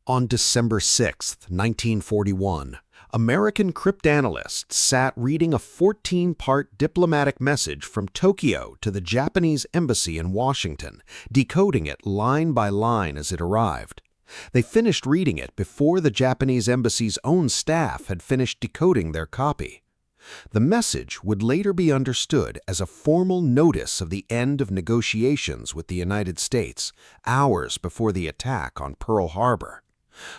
On December 6, 1941, American cryptanalysts sat reading a 14-part diplomatic message from Tokyo to the Japanese embassy in Washington, decoding it line by line as it arrived. They finished reading it before the Japanese embassy's own staff had finished decoding their copy. The message would later be understood as a formal notice of the end of negotiations with the United States, hours before the attack on Pearl Harbor.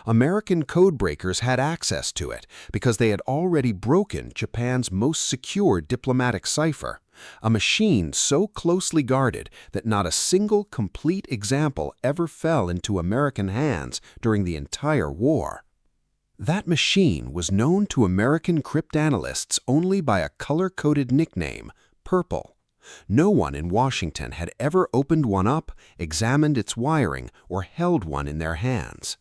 American codebreakers had access to it because they had already broken Japan's most secure diplomatic cipher, a machine so closely guarded that not a single complete example ever fell into American hands during the entire war. That machine was known to American cryptanalysts only by a color-coded nickname, Purple. No one in Washington had ever opened one up, examined its wiring, or held one in their hands.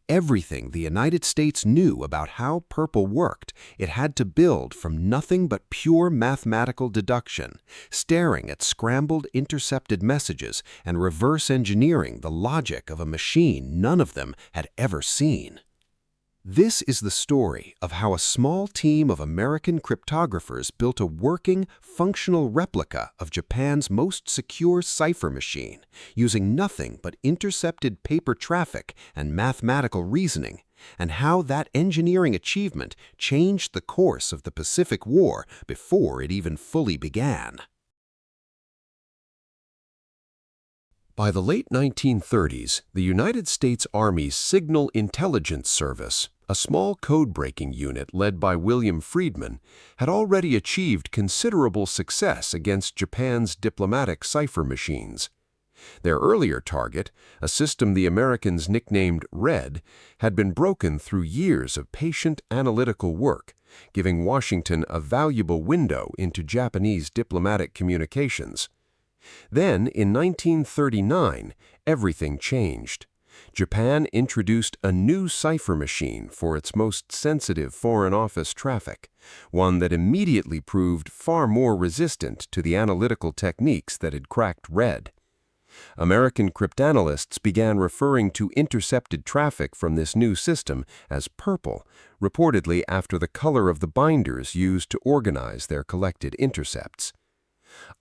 Everything the United States knew about how Purple worked, it had to build from nothing but pure mathematical deduction, staring at scrambled intercepted messages and reverse engineering the logic of a machine none of them had ever seen. This is the story of how a small team of American cryptographers built a working, functional replica of Japan's most secure cipher machine, using nothing but intercepted paper traffic and mathematical reasoning, and how that engineering achievement changed the course of the Pacific War before it even fully began. By the late 1930s, the United States Army's Signal Intelligence Service, a small code-breaking unit led by William Friedman, had already achieved considerable success against Japan's diplomatic cipher machines. Their earlier target, a system the Americans nicknamed Red, had been broken through years of patient analytical work, giving Washington a valuable window into Japanese diplomatic communications. Then, in 1939, everything changed. Japan introduced a new cipher machine for its most sensitive Foreign Office traffic, one that immediately proved far more resistant to the analytical techniques that had cracked Red. American cryptanalysts began referring to intercepted traffic from this new system as Purple, reportedly after the color of the binders used to organize their collected intercepts.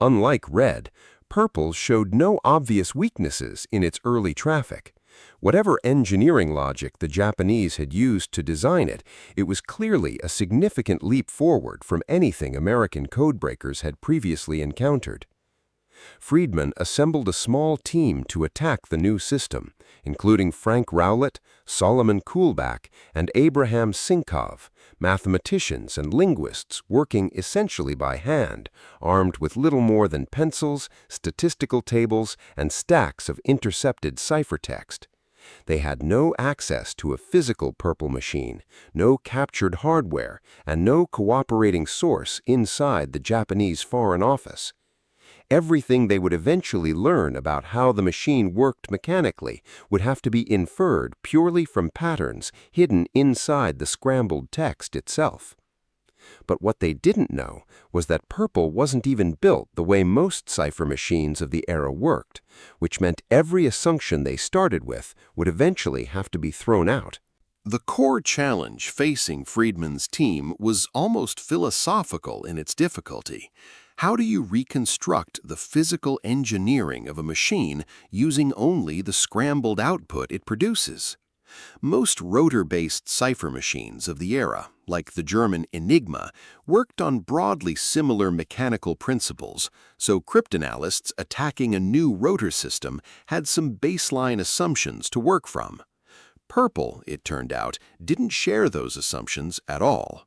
Unlike Red, Purple showed no obvious weaknesses in its early traffic. Whatever engineering logic the Japanese had used to design it, it was clearly a significant leap forward from anything American codebreakers had previously encountered. Friedman assembled a small team to attack the new system, including Frank Rowlett, Solomon Kuhlbach, and Abraham Sinkov, mathematicians and linguists working essentially by hand, armed with little more than pencils, statistical tables, and stacks of intercepted ciphertext. They had no access to a physical Purple machine, no captured hardware, and no cooperating source inside the Japanese Foreign Office. Everything they would eventually learn about how the machine worked mechanically would have to be inferred purely from patterns hidden inside the scrambled text itself. But what they didn't know was that Purple wasn't even built the way most cipher machines of the era worked, which meant every assumption they started with would eventually have to be thrown out. The core challenge facing Friedman's team was almost philosophical in its difficulty. How do you reconstruct the physical engineering of a machine using only the scrambled output it produces? Most rotor-based cipher machines of the era, like the German Enigma, worked on broadly similar mechanical principles, so cryptanalysts attacking a new rotor system had some baseline assumptions to work from. Purple, it turned out, didn't share those assumptions at all.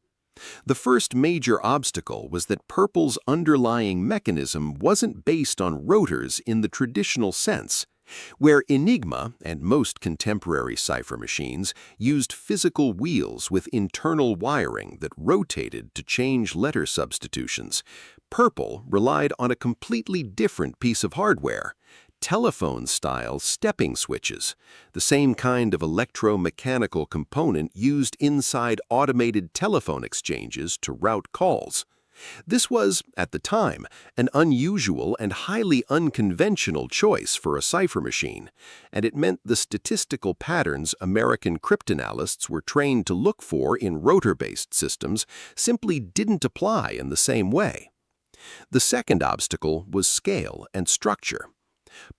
The first major obstacle was that Purple's underlying mechanism wasn't based on rotors in the traditional sense. Where Enigma and most contemporary cipher machines used physical wheels with internal wiring that rotated to change letter substitutions, Purple relied on a completely different piece of hardware: telephone-style stepping switches, the same kind of electromechanical component used inside automated telephone exchanges to route calls. This was, at the time, an unusual and highly unconventional choice for a cipher machine, and it meant the statistical patterns American cryptanalysts were trained to look for in rotor-based systems simply didn't apply in the same way. The second obstacle was scale and structure.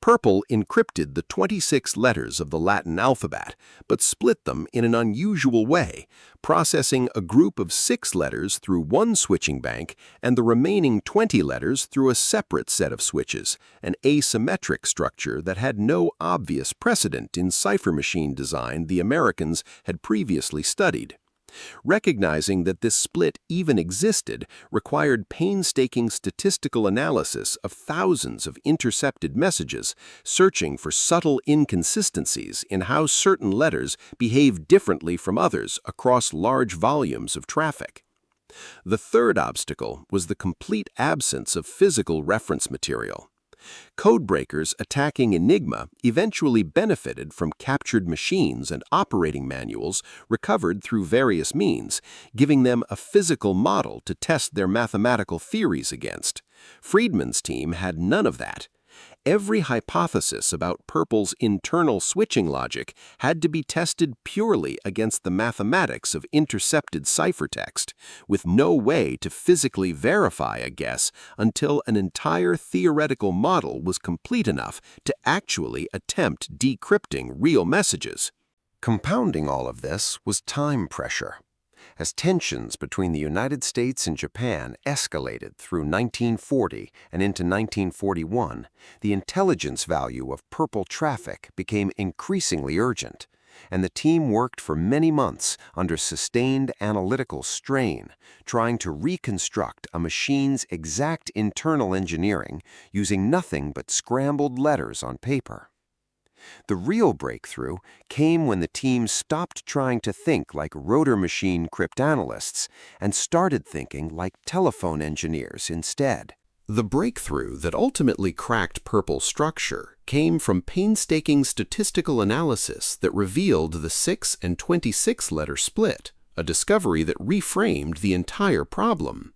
Purple encrypted the 26 letters of the Latin alphabet, but split them in an unusual way, processing a group of 6 letters through one switching bank and the remaining 20 letters through a separate set of switches, an asymmetric structure that had no obvious precedent in cipher machine design the Americans had previously studied. Recognizing that this split even existed required painstaking statistical analysis of thousands of intercepted messages, searching for subtle inconsistencies in how certain letters behave differently from others across large volumes of traffic. The third obstacle was the complete absence of physical reference material. Codebreakers attacking Enigma eventually benefited from captured machines and operating manuals recovered through various means, giving them a physical model to test their mathematical theories against. Friedman's team had none of that. Every hypothesis about Purple's internal switching logic had to be tested purely against the mathematics of intercepted ciphertext, with no way to physically verify a guess until an entire theoretical model was complete enough to actually attempt decrypting real messages. Compounding all of this was time pressure. As tensions between the United States and Japan escalated through 1940 and into 1941, the intelligence value of Purple traffic became increasingly urgent, and the team worked for many months under sustained analytical strain, trying to reconstruct a machine's exact internal engineering using nothing but scrambled letters on paper. The real breakthrough came when the team stopped trying to think like rotor machine cryptanalysts and started thinking like telephone engineers instead. The breakthrough that ultimately cracked Purple's structure came from painstaking statistical analysis that revealed the 6 and 26-letter split, a discovery that reframed the entire problem.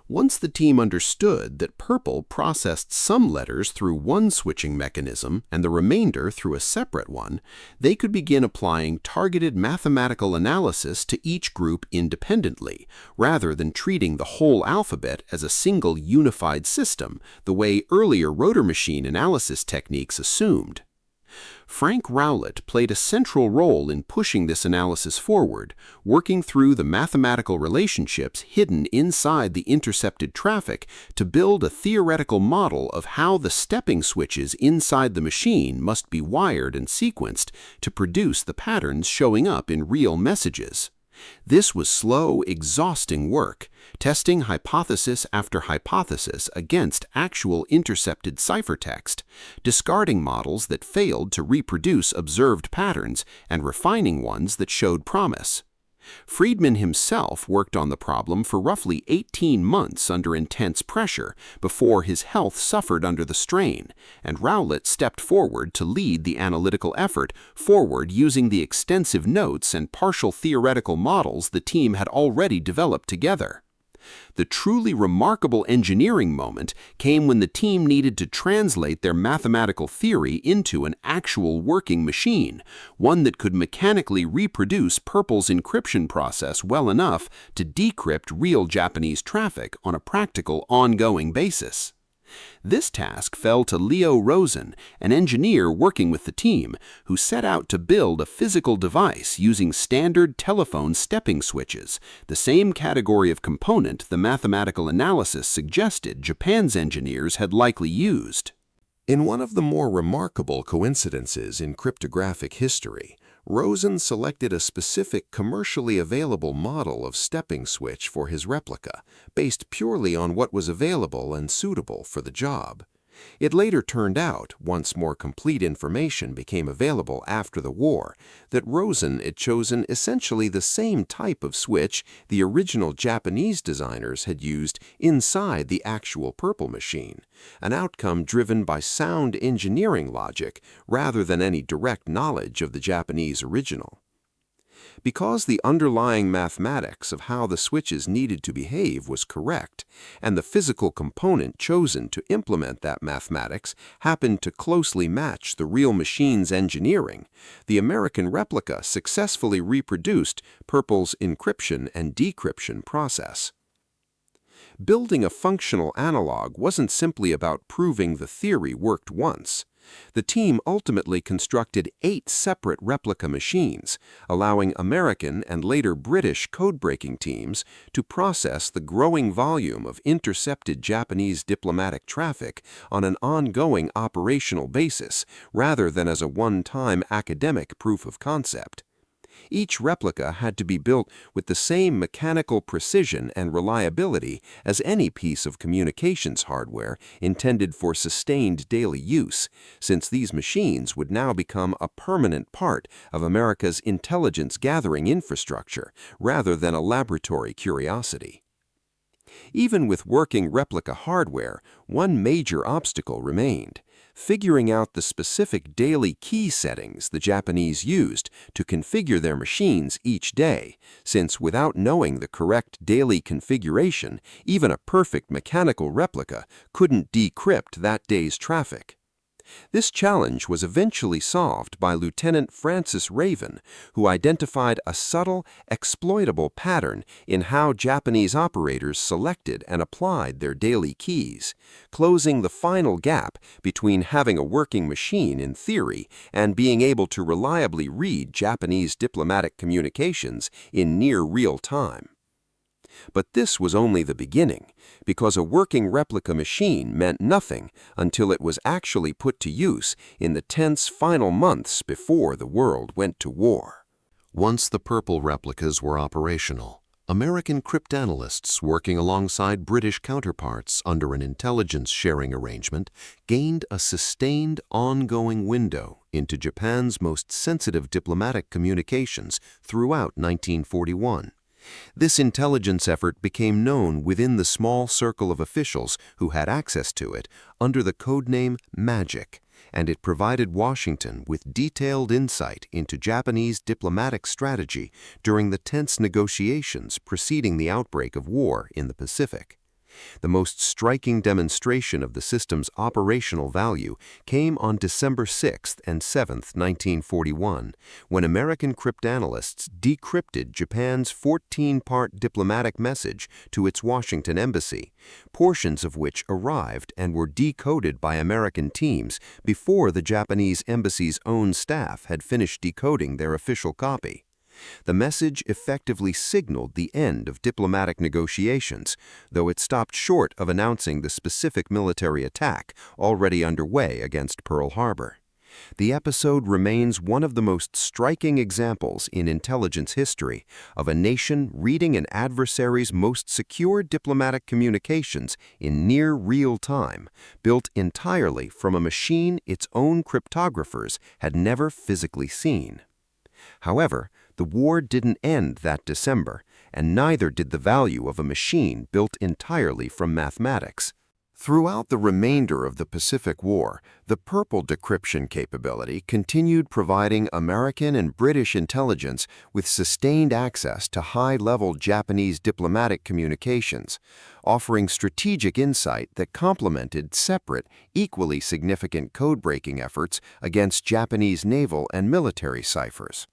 Once the team understood that Purple processed some letters through one switching mechanism and the remainder through a separate one, they could begin applying targeted mathematical analysis to each group independently, rather than treating the whole alphabet as a single unified system, the way earlier rotor machine analysis techniques assumed. Frank Rowlett played a central role in pushing this analysis forward, working through the mathematical relationships hidden inside the intercepted traffic to build a theoretical model of how the stepping switches inside the machine must be wired and sequenced to produce the patterns showing up in real messages. This was slow, exhausting work, testing hypothesis after hypothesis against actual intercepted ciphertext, discarding models that failed to reproduce observed patterns and refining ones that showed promise. Friedman himself worked on the problem for roughly 18 months under intense pressure before his health suffered under the strain, and Rowlett stepped forward to lead the analytical effort forward using the extensive notes and partial theoretical models the team had already developed together. The truly remarkable engineering moment came when the team needed to translate their mathematical theory into an actual working machine, one that could mechanically reproduce Purple's encryption process well enough to decrypt real Japanese traffic on a practical, ongoing basis. This task fell to Leo Rosen, an engineer working with the team, who set out to build a physical device using standard telephone stepping switches, the same category of component the mathematical analysis suggested Japan's engineers had likely used. In one of the more remarkable coincidences in cryptographic history, Rosen selected a specific commercially available model of stepping switch for his replica, based purely on what was available and suitable for the job. It later turned out, once more complete information became available after the war, that Rosen had chosen essentially the same type of switch the original Japanese designers had used inside the actual Purple machine, an outcome driven by sound engineering logic rather than any direct knowledge of the Japanese original. Because the underlying mathematics of how the switches needed to behave was correct, and the physical component chosen to implement that mathematics happened to closely match the real machine's engineering, the American replica successfully reproduced Purple's encryption and decryption process. Building a functional analog wasn't simply about proving the theory worked once. The team ultimately constructed 8 separate replica machines, allowing American and later British code-breaking teams to process the growing volume of intercepted Japanese diplomatic traffic on an ongoing operational basis rather than as a one-time academic proof of concept. Each replica had to be built with the same mechanical precision and reliability as any piece of communications hardware intended for sustained daily use, since these machines would now become a permanent part of America's intelligence gathering infrastructure rather than a laboratory curiosity. Even with working replica hardware, one major obstacle remained: figuring out the specific daily key settings the Japanese used to configure their machines each day, since without knowing the correct daily configuration, even a perfect mechanical replica couldn't decrypt that day's traffic. This challenge was eventually solved by Lieutenant Francis Raven, who identified a subtle, exploitable pattern in how Japanese operators selected and applied their daily keys, closing the final gap between having a working machine in theory and being able to reliably read Japanese diplomatic communications in near real time. But this was only the beginning, because a working replica machine meant nothing until it was actually put to use in the tense final months before the world went to war. Once the Purple replicas were operational, American cryptanalysts working alongside British counterparts under an intelligence sharing arrangement gained a sustained, ongoing window into Japan's most sensitive diplomatic communications throughout 1941. This intelligence effort became known within the small circle of officials who had access to it under the codename Magic, and it provided Washington with detailed insight into Japanese diplomatic strategy during the tense negotiations preceding the outbreak of war in the Pacific. The most striking demonstration of the system's operational value came on December 6th and 7th, 1941, when American cryptanalysts decrypted Japan's 14-part diplomatic message to its Washington embassy, portions of which arrived and were decoded by American teams before the Japanese embassy's own staff had finished decoding their official copy. The message effectively signaled the end of diplomatic negotiations, though it stopped short of announcing the specific military attack already underway against Pearl Harbor. The episode remains one of the most striking examples in intelligence history of a nation reading an adversary's most secure diplomatic communications in near real time, built entirely from a machine its own cryptographers had never physically seen. However, the war didn't end that December, and neither did the value of a machine built entirely from mathematics. Throughout the remainder of the Pacific War, the Purple decryption capability continued providing American and British intelligence with sustained access to high-level Japanese diplomatic communications, offering strategic insight that complemented separate, equally significant code-breaking efforts against Japanese naval and military ciphers.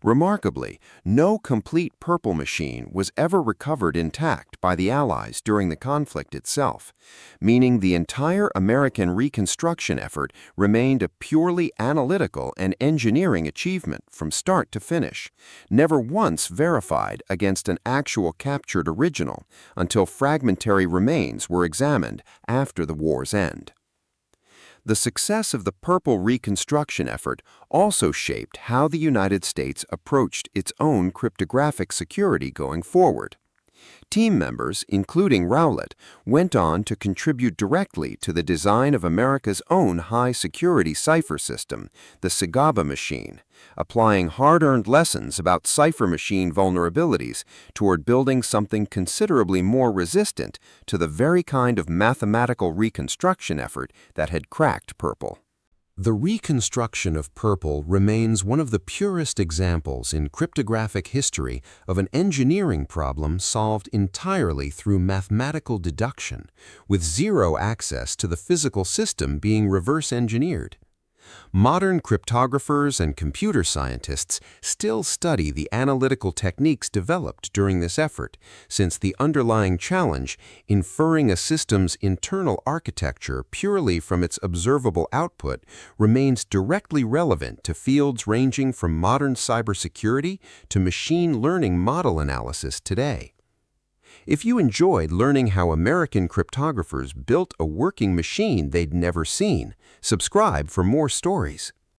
Remarkably, no complete Purple machine was ever recovered intact by the Allies during the conflict itself, meaning the entire American reconstruction effort remained a purely analytical and engineering achievement from start to finish, never once verified against an actual captured original until fragmentary remains were examined after the war's end. The success of the Purple reconstruction effort also shaped how the United States approached its own cryptographic security going forward. Team members, including Rowlett, went on to contribute directly to the design of America's own high-security cipher system, the Sagaba machine, applying hard-earned lessons about cipher machine vulnerabilities toward building something considerably more resistant to the very kind of mathematical reconstruction effort that had cracked Purple. The reconstruction of purple remains one of the purest examples in cryptographic history of an engineering problem solved entirely through mathematical deduction, with zero access to the physical system being reverse engineered. Modern cryptographers and computer scientists still study the analytical techniques developed during this effort, since the underlying challenge, inferring a system's internal architecture purely from its observable output, remains directly relevant to fields ranging from modern cybersecurity to machine learning model analysis today. If you enjoyed learning how American cryptographers built a working machine they'd never seen, subscribe for more stories.